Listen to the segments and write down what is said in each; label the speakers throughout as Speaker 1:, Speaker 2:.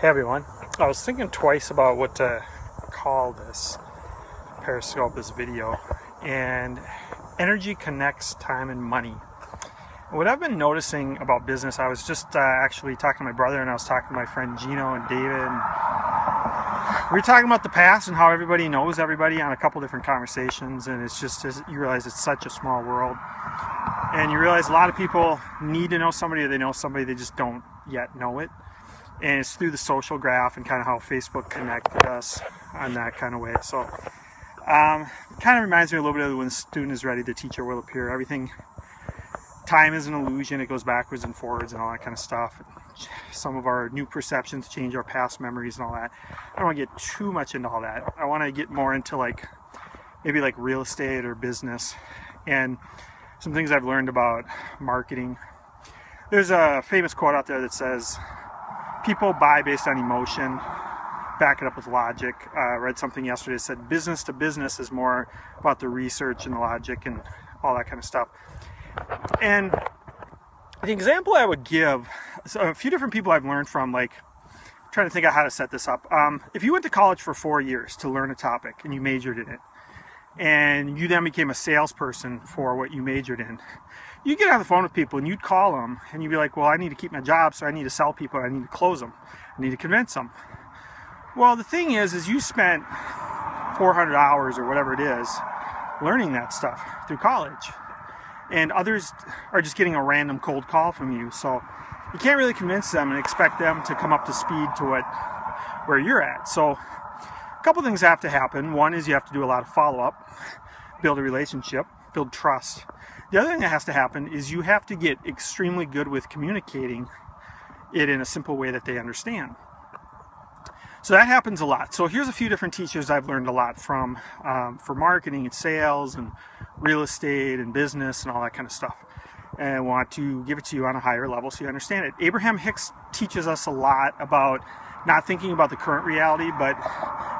Speaker 1: Hey everyone, I was thinking twice about what to call this Periscope, this video, and energy connects time and money. What I've been noticing about business, I was just actually talking to my brother, and I was talking to my friend Gino and David, and we were talking about the past and how everybody knows everybody on a couple different conversations, and it's just, you realize it's such a small world, and you realize a lot of people need to know somebody, or they know somebody, they just don't yet know it. And it's through the social graph and kind of how Facebook connected us on that kind of way. So kind of reminds me a little bit of when the student is ready, the teacher will appear. Everything, time is an illusion. It goes backwards and forwards and all that kind of stuff. Some of our new perceptions change our past memories and all that. I don't want to get too much into all that. I want to get more into maybe real estate or business and some things I've learned about marketing. There's a famous quote out there that says, people buy based on emotion, back it up with logic. I read something yesterday that said business to business is more about the research and the logic and all that kind of stuff. And the example I would give, so a few different people I've learned from, trying to think of how to set this up. If you went to college for 4 years to learn a topic and you majored in it, and you then became a salesperson for what you majored in, you get on the phone with people and you'd call them and you'd be like, well, I need to keep my job, so I need to sell people, I need to close them, I need to convince them. Well, the thing is you spent 400 hours or whatever it is learning that stuff through college, and others are just getting a random cold call from you, so you can't really convince them and expect them to come up to speed to where you're at. So a couple things have to happen. One is you have to do a lot of follow-up, build a relationship, build trust. The other thing that has to happen is you have to get extremely good with communicating it in a simple way that they understand. So that happens a lot. So here's a few different teachers I've learned a lot from for marketing and sales and real estate and business and all that kind of stuff. And I want to give it to you on a higher level so you understand it. Abraham Hicks teaches us a lot about not thinking about the current reality, but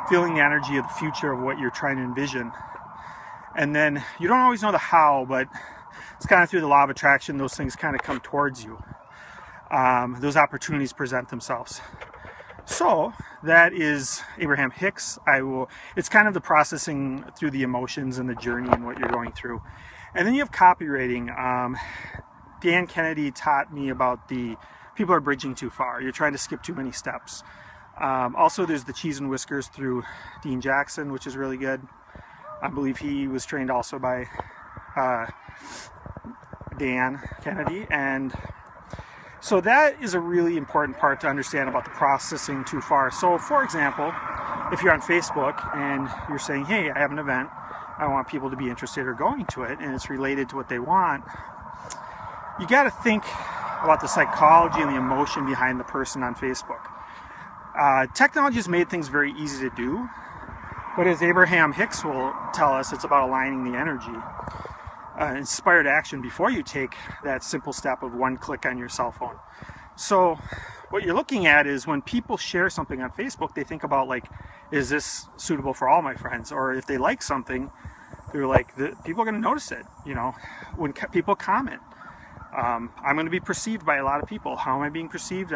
Speaker 1: feeling the energy of the future of what you're trying to envision. And then you don't always know the how, but it's kind of through the law of attraction, those things kind of come towards you. Those opportunities present themselves. So that is Abraham Hicks. It's kind of the processing through the emotions and the journey and what you're going through. And then you have copywriting. Dan Kennedy taught me about the people are bridging too far. You're trying to skip too many steps. Also, there's the cheese and whiskers through Dean Jackson, which is really good. I believe he was trained also by Dan Kennedy, and so that is a really important part to understand about the processing too far. So for example, if you're on Facebook and you're saying, hey, I have an event, I want people to be interested or going to it, and it's related to what they want, you got to think about the psychology and the emotion behind the person on Facebook. Technology has made things very easy to do, but as Abraham Hicks will tell us, it's about aligning the energy. Inspired action before you take that simple step of one click on your cell phone. So what you're looking at is when people share something on Facebook, they think about is this suitable for all my friends? Or if they like something, they're like, people are going to notice it. When people comment, I'm going to be perceived by a lot of people. How am I being perceived?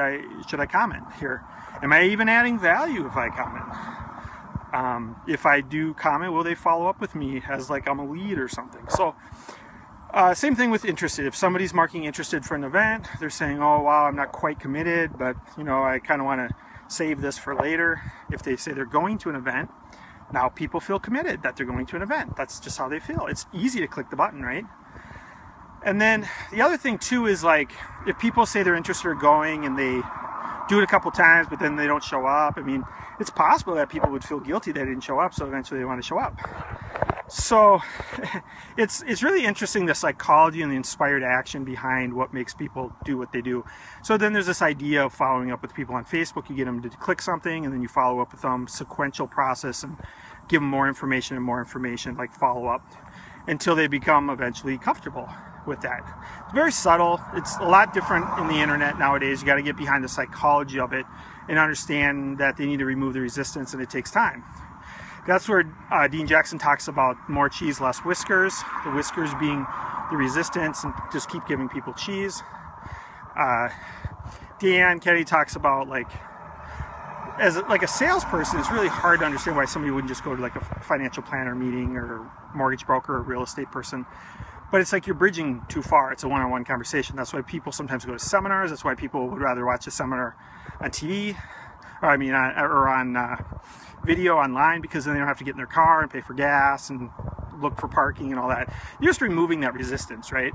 Speaker 1: Should I comment here? Am I even adding value if I comment? If I do comment, will they follow up with me as I'm a lead or something? So same thing with interested. If somebody's marking interested for an event, they're saying, oh wow, I'm not quite committed, but I kind of want to save this for later. If they say they're going to an event, now people feel committed that they're going to an event. That's just how they feel. It's easy to click the button, right? And then the other thing too is if people say they're interested or going and they do it a couple times but then they don't show up, it's possible that people would feel guilty they didn't show up, so eventually they want to show up. So it's really interesting, the psychology and the inspired action behind what makes people do what they do. So then there's this idea of following up with people on Facebook. You get them to click something and then you follow up with them, sequential process, and give them more information and more information, follow up, until they become eventually comfortable with that. It's very subtle. It's a lot different in the internet nowadays. You got to get behind the psychology of it and understand that they need to remove the resistance, and it takes time. That's where Dean Jackson talks about more cheese, less whiskers. The whiskers being the resistance, and just keep giving people cheese. Dan Kennedy talks about as like a salesperson, it's really hard to understand why somebody wouldn't just go to like a financial planner meeting or mortgage broker or real estate person. But it's like you're bridging too far. It's a one-on-one conversation. That's why people sometimes go to seminars. That's why people would rather watch a seminar on TV, or on video online, because then they don't have to get in their car and pay for gas and look for parking and all that. You're just removing that resistance, right?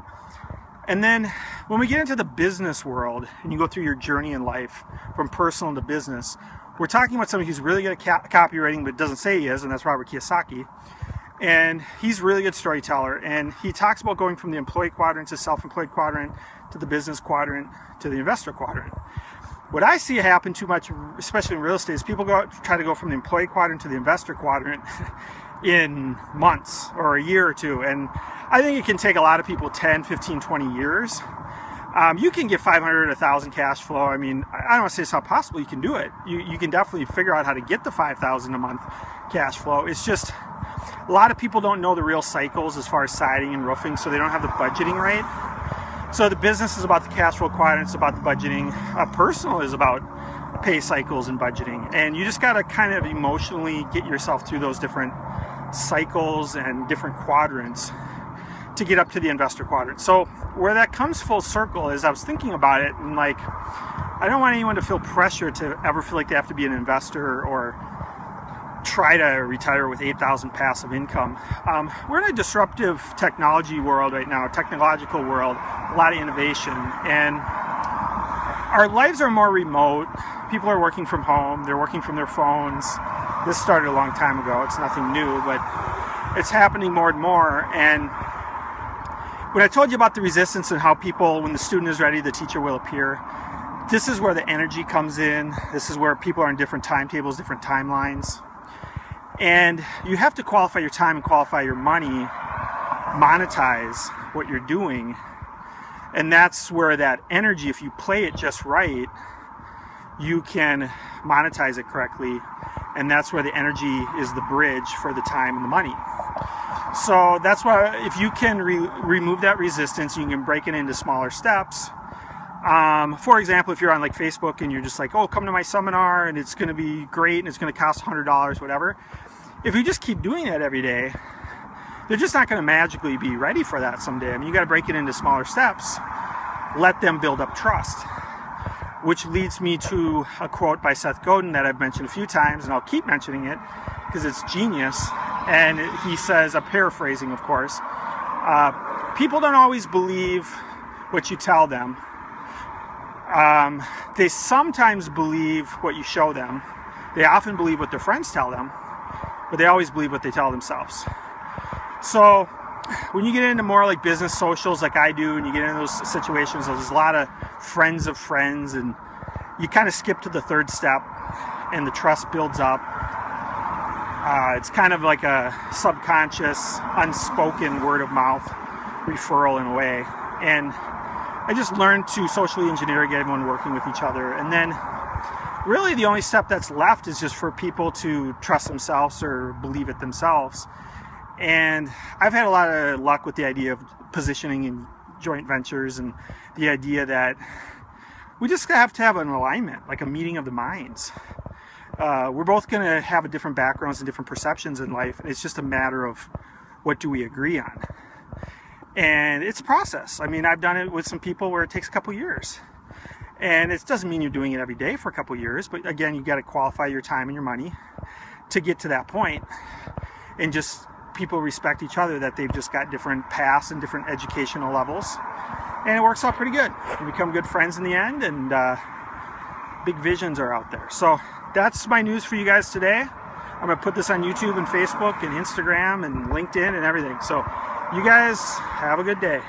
Speaker 1: And then when we get into the business world and you go through your journey in life from personal to business, we're talking about somebody who's really good at copywriting but doesn't say he is, and that's Robert Kiyosaki. And he's a really good storyteller, and he talks about going from the employee quadrant to self-employed quadrant to the business quadrant to the investor quadrant. What I see happen too much, especially in real estate, is people try to go from the employee quadrant to the investor quadrant in months or a year or two. And I think it can take a lot of people 10, 15, 20 years. You can get 500, 1,000 cash flow. I mean, I don't want to say it's not possible. You can do it. You can definitely figure out how to get the 5,000 a month cash flow. It's just a lot of people don't know the real cycles as far as siding and roofing, so they don't have the budgeting right. So the business is about the cash flow quadrant, it's about the budgeting. Personal is about pay cycles and budgeting. And you just got to kind of emotionally get yourself through those different cycles and different quadrants to get up to the investor quadrant. So where that comes full circle is, I was thinking about it, and like, I don't want anyone to feel pressure to ever feel like they have to be an investor or try to retire with 8,000 passive income. We're in a disruptive technology world right now, a technological world, a lot of innovation, and our lives are more remote. People are working from home, they're working from their phones. This started a long time ago, it's nothing new, but it's happening more and more. And when I told you about the resistance and how people, when the student is ready, the teacher will appear, this is where the energy comes in. This is where people are in different timetables, different timelines. And you have to qualify your time and qualify your money, monetize what you're doing. And that's where that energy, if you play it just right, you can monetize it correctly. And that's where the energy is the bridge for the time and the money. So that's why if you can remove that resistance, you can break it into smaller steps. For example, if you're on like Facebook and you're just like, oh, come to my seminar and it's going to be great and it's going to cost $100, whatever. If you just keep doing that every day, they're just not going to magically be ready for that someday. I mean, you got to break it into smaller steps. Let them build up trust. Which leads me to a quote by Seth Godin that I've mentioned a few times, and I'll keep mentioning it because it's genius. And he says, I'm paraphrasing, of course, people don't always believe what you tell them. They sometimes believe what you show them. They often believe what their friends tell them, but they always believe what they tell themselves. So when you get into more like business socials like I do, and you get into those situations, there's a lot of friends of friends, and you kind of skip to the third step and the trust builds up. It's kind of like a subconscious, unspoken word of mouth referral in a way. And I just learned to socially engineer, get everyone working with each other. And then really the only step that's left is just for people to trust themselves or believe it themselves. And I've had a lot of luck with the idea of positioning in joint ventures, and the idea that we just have to have an alignment, like a meeting of the minds. We're both going to have different backgrounds and different perceptions in life, and it's just a matter of what do we agree on. And it's a process. I mean, I've done it with some people where it takes a couple years. And it doesn't mean you're doing it every day for a couple years, but again, you got to qualify your time and your money to get to that point. And just people respect each other, that they've just got different paths and different educational levels. And it works out pretty good. You become good friends in the end, and big visions are out there. So that's my news for you guys today. I'm going to put this on YouTube and Facebook and Instagram and LinkedIn and everything. So you guys have a good day.